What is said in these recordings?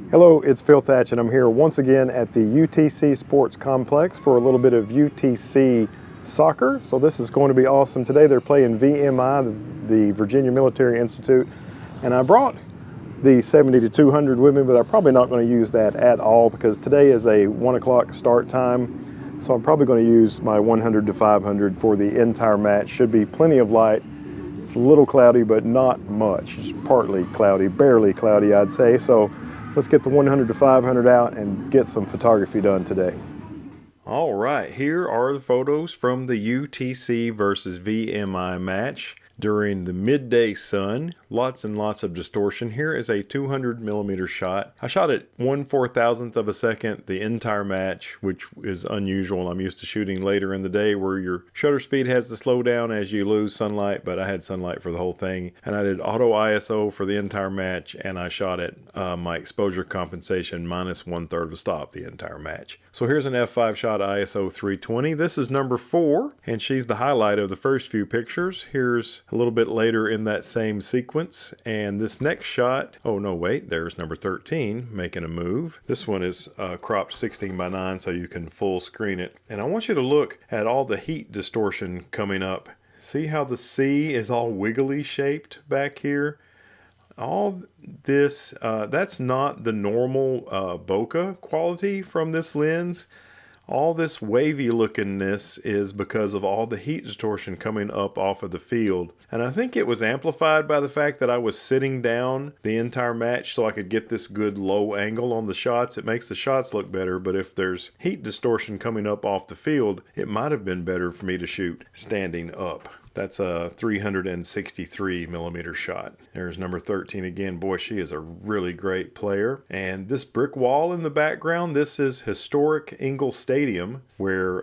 Hello, it's Phil Thatch, and I'm here once again at the UTC Sports Complex for a little bit of UTC soccer. So this is going to be awesome. Today they're playing VMI, the Virginia Military Institute, and I brought the 70 to 200 with me, but I'm probably not going to use that at all because today is a 1 o'clock start time. So I'm probably going to use my 100 to 500 for the entire match. Should be plenty of light. It's a little cloudy, but not much. It's partly cloudy, barely cloudy, I'd say. So let's get the 100 to 500 out and get some photography done today. All right, here are the photos from the UTC versus VMI match during the midday sun. Lots and lots of distortion. Here is a 200 millimeter shot. I shot at 1/4000th of a second the entire match, which is unusual. I'm used to shooting later in the day where your shutter speed has to slow down as you lose sunlight, but I had sunlight for the whole thing. And I did auto ISO for the entire match, and I shot at my exposure compensation minus 1/3 of a stop the entire match. So here's an f5 shot ISO 320. This is number 4, and she's the highlight of the first few pictures. Here's a little bit later in that same sequence, and this next shot, oh no wait, there's number 13 making a move. This one is cropped 16:9 so you can full screen it. And I want you to look at all the heat distortion coming up. See how the C is all wiggly shaped back here? All this, that's not the normal bokeh quality from this lens. All this wavy lookingness is because of all the heat distortion coming up off of the field. And I think it was amplified by the fact that I was sitting down the entire match so I could get this good low angle on the shots. It makes the shots look better, but if there's heat distortion coming up off the field, it might have been better for me to shoot standing up. That's a 363 millimeter shot. There's number 13 again. Boy, she is a really great player. And this brick wall in the background, this is historic Ingle Stadium, where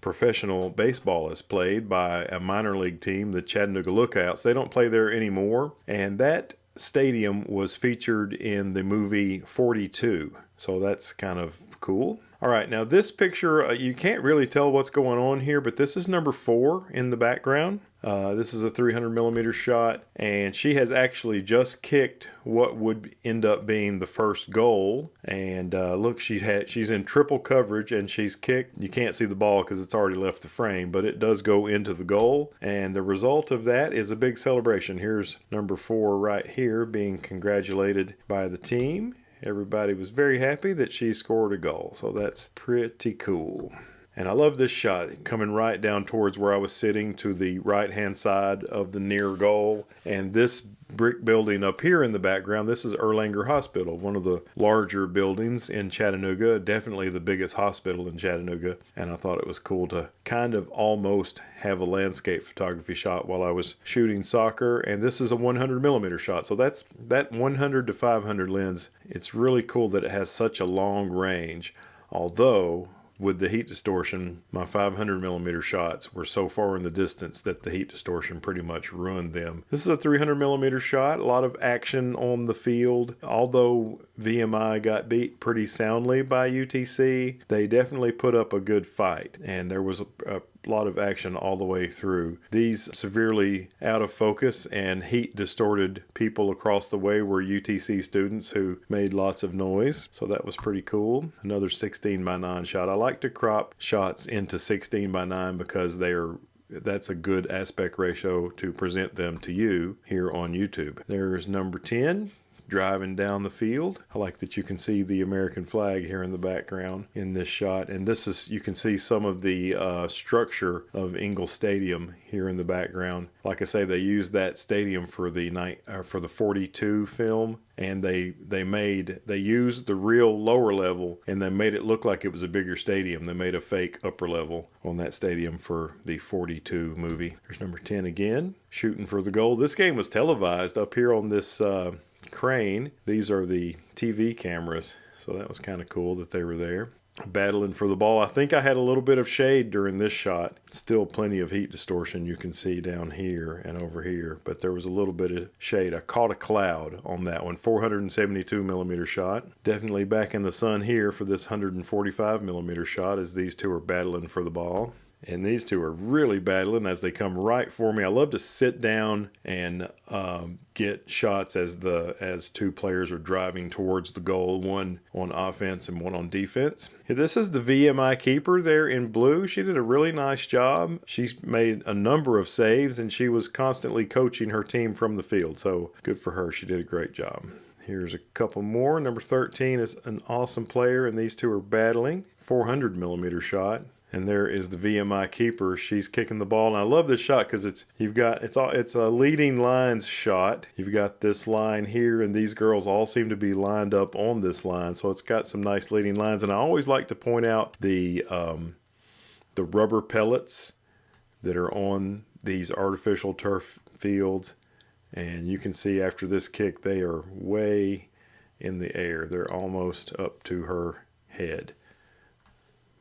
professional baseball is played by a minor league team, the Chattanooga Lookouts. They don't play there anymore. And that stadium was featured in the movie 42. So that's kind of cool. All right, now this picture, you can't really tell what's going on here, but this is number 4 in the background. This is a 300 millimeter shot, and she has actually just kicked what would end up being the first goal. And look, she's in triple coverage, and she's kicked. You can't see the ball because it's already left the frame, but it does go into the goal. And the result of that is a big celebration. Here's number 4 right here being congratulated by the team. Everybody was very happy that she scored a goal, so that's pretty cool. And I love this shot coming right down towards where I was sitting to the right hand side of the near goal. And this brick building up here in the background, this is Erlanger Hospital, one of the larger buildings in Chattanooga, definitely the biggest hospital in Chattanooga. And I thought it was cool to kind of almost have a landscape photography shot while I was shooting soccer. And this is a 100 millimeter shot, so that's that 100 to 500 lens. It's really cool that it has such a long range, although with the heat distortion, my 500 millimeter shots were so far in the distance that the heat distortion pretty much ruined them. This is a 300 millimeter shot, a lot of action on the field. Although VMI got beat pretty soundly by UTC, they definitely put up a good fight, and there was a lot of action all the way through. These severely out of focus and heat distorted people across the way were UTC students who made lots of noise, so that was pretty cool. Another 16:9 shot. I like to crop shots into 16:9 because that's a good aspect ratio to present them to you here on YouTube. There's number 10 driving down the field. I like that you can see the American flag here in the background in this shot, and this is, you can see some of the structure of Ingle Stadium here in the background. Like I say, they used that stadium for the 42 film, and they used the real lower level and they made it look like it was a bigger stadium. They made a fake upper level on that stadium for the 42 movie. There's number 10 again, shooting for the goal. This game was televised up here on this crane. These are the TV cameras, so that was kind of cool that they were there battling for the ball. I think I had a little bit of shade during this shot. Still plenty of heat distortion you can see down here and over here, but there was a little bit of shade. I caught a cloud on that one. 472 millimeter shot. Definitely back in the sun here for this 145 millimeter shot as these two are battling for the ball. And these two are really battling as they come right for me. I love to sit down and get shots as two players are driving towards the goal, one on offense and one on defense. This is the VMI keeper there in blue. She did a really nice job. She's made a number of saves, and she was constantly coaching her team from the field. So good for her. She did a great job. Here's a couple more. Number 13 is an awesome player, and these two are battling. 400 millimeter shot. And there is the VMI keeper. She's kicking the ball, and I love this shot because it's a leading lines shot. You've got this line here, and these girls all seem to be lined up on this line, so it's got some nice leading lines. And I always like to point out the rubber pellets that are on these artificial turf fields, and you can see after this kick they are way in the air. They're almost up to her head.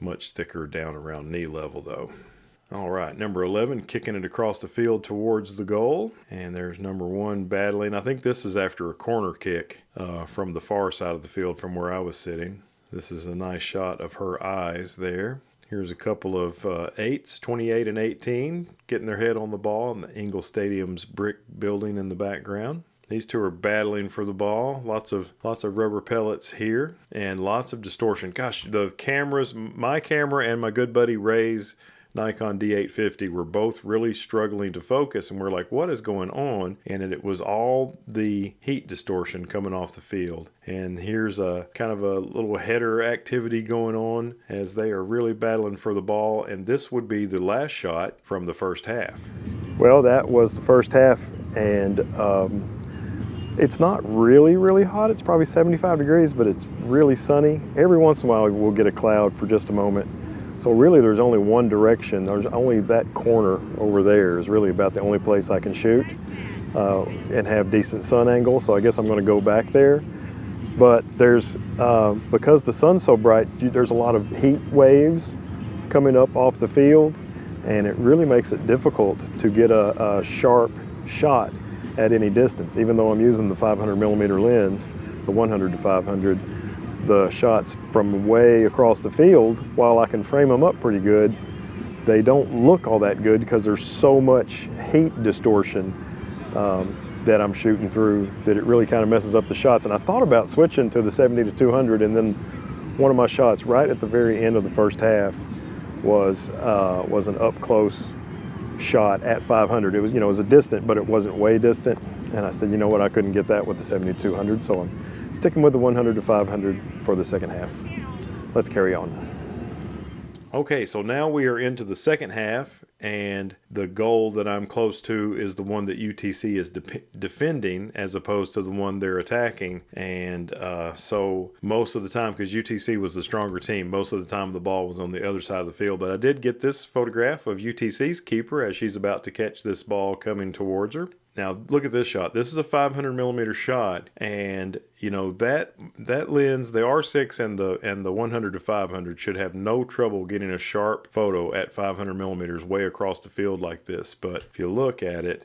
Much thicker down around knee level though. All right, number 11 kicking it across the field towards the goal. And there's number 1 battling. I think this is after a corner kick from the far side of the field from where I was sitting. This is a nice shot of her eyes there. Here's a couple of 8s, 28 and 18, getting their head on the ball in the Ingle Stadium's brick building in the background. These two are battling for the ball. Lots of rubber pellets here and lots of distortion. Gosh, the cameras, my camera and my good buddy Ray's Nikon D850 were both really struggling to focus, and we're like, what is going on? And it was all the heat distortion coming off the field. And here's a kind of a little header activity going on as they are really battling for the ball. And this would be the last shot from the first half. Well, that was the first half, and it's not really hot. It's probably 75 degrees, but it's really sunny. Every once in a while we'll get a cloud for just a moment. So really there's only one direction. There's only that corner over there is really about the only place I can shoot and have decent sun angle. So I guess I'm going to go back there. But there's, because the sun's so bright, there's a lot of heat waves coming up off the field, and it really makes it difficult to get a sharp shot at any distance. Even though I'm using the 500 millimeter lens, the 100 to 500, the shots from way across the field, while I can frame them up pretty good, they don't look all that good because there's so much heat distortion that I'm shooting through that it really kind of messes up the shots. And I thought about switching to the 70 to 200, and then one of my shots right at the very end of the first half was an up close shot at 500. It was, it was a distant, but it wasn't way distant. And I said, you know what, I couldn't get that with the 70 to 200, so I'm sticking with the 100 to 500 for the second half. Let's carry on. Okay, so now we are into the second half, and the goal that I'm close to is the one that UTC is defending as opposed to the one they're attacking. And so most of the time, because UTC was the stronger team, most of the time the ball was on the other side of the field. But I did get this photograph of UTC's keeper as she's about to catch this ball coming towards her. Now look at this shot. This is a 500 millimeter shot, and that lens, the R6 and the 100 to 500 should have no trouble getting a sharp photo at 500 millimeters way across the field like this. But if you look at it,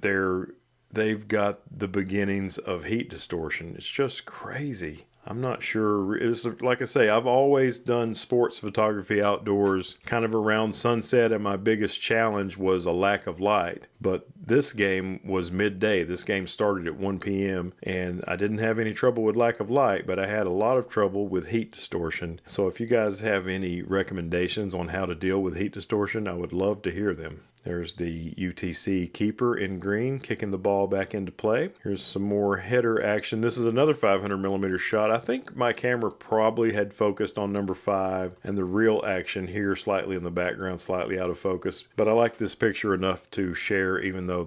they've got the beginnings of heat distortion. It's just crazy. I'm not sure. It's like I say, I've always done sports photography outdoors kind of around sunset, and my biggest challenge was a lack of light. But this game was midday. This game started at 1 p.m. and I didn't have any trouble with lack of light, but I had a lot of trouble with heat distortion. So if you guys have any recommendations on how to deal with heat distortion, I would love to hear them. There's the UTC keeper in green kicking the ball back into play. Here's some more header action. This is another 500 millimeter shot. I think my camera probably had focused on number 5, and the real action here slightly in the background, slightly out of focus. But I like this picture enough to share, even though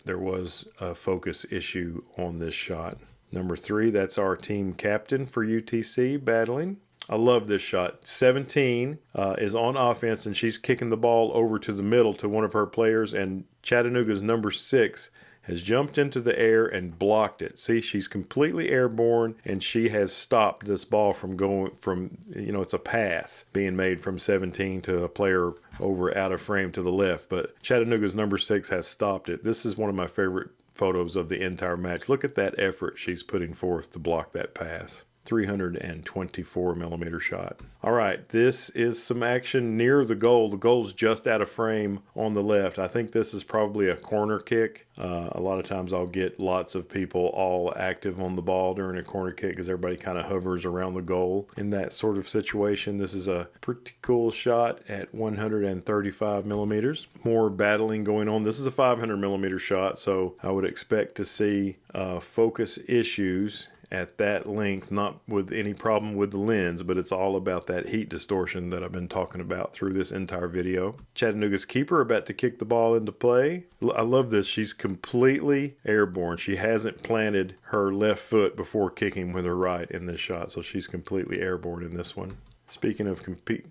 there was a focus issue on this shot. Number 3, that's our team captain for UTC battling. I love this shot. 17 is on offense, and she's kicking the ball over to the middle to one of her players, and Chattanooga's number 6 has jumped into the air and blocked it. See, she's completely airborne, and she has stopped this ball from going from, it's a pass being made from 17 to a player over out of frame to the left, but Chattanooga's number 6 has stopped it. This is one of my favorite photos of the entire match. Look at that effort she's putting forth to block that pass. 324 millimeter shot. All right, this is some action near the goal. The goal's just out of frame on the left. I think this is probably a corner kick. A lot of times I'll get lots of people all active on the ball during a corner kick because everybody kind of hovers around the goal in that sort of situation. This is a pretty cool shot at 135 millimeters. More battling going on. This is a 500 millimeter shot, so I would expect to see focus issues at that length, not with any problem with the lens, but it's all about that heat distortion that I've been talking about through this entire video. Chattanooga's keeper about to kick the ball into play. I love this. She's completely airborne. She hasn't planted her left foot before kicking with her right in this shot, so she's completely airborne in this one. Speaking of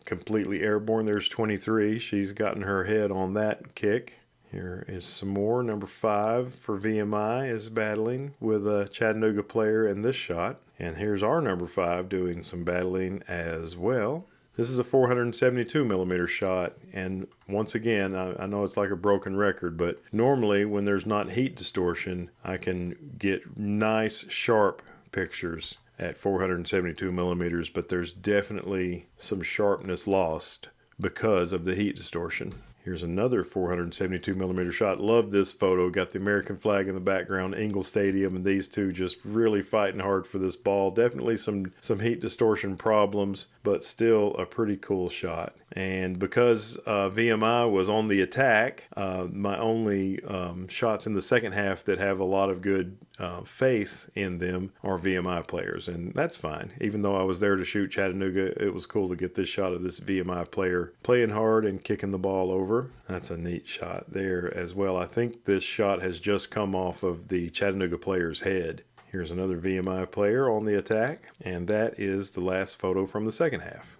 completely airborne, there's 23. She's gotten her head on that kick. Here is some more. Number 5 for VMI is battling with a Chattanooga player in this shot. And here's our number 5 doing some battling as well. This is a 472 millimeter shot. And once again, I know it's like a broken record, but normally when there's not heat distortion, I can get nice, sharp pictures at 472 millimeters, but there's definitely some sharpness lost because of the heat distortion. Here's another 472 millimeter shot. Love this photo. Got the American flag in the background, Ingle Stadium, and these two just really fighting hard for this ball. Definitely some heat distortion problems, but still a pretty cool shot. And because VMI was on the attack, my only shots in the second half that have a lot of good face in them are VMI players, and that's fine. Even though I was there to shoot Chattanooga, it was cool to get this shot of this VMI player playing hard and kicking the ball over. That's a neat shot there as well. I think this shot has just come off of the Chattanooga player's head. Here's another VMI player on the attack, and that is the last photo from the second half.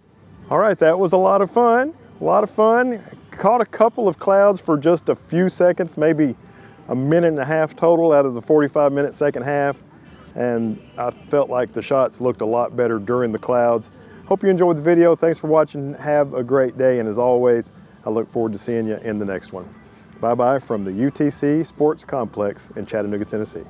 All right, that was a lot of fun. Caught a couple of clouds for just a few seconds, maybe a minute and a half total out of the 45-minute second half, and I felt like the shots looked a lot better during the clouds. Hope you enjoyed the video. Thanks for watching. Have a great day, and as always, I look forward to seeing you in the next one. Bye-bye from the UTC Sports Complex in Chattanooga, Tennessee.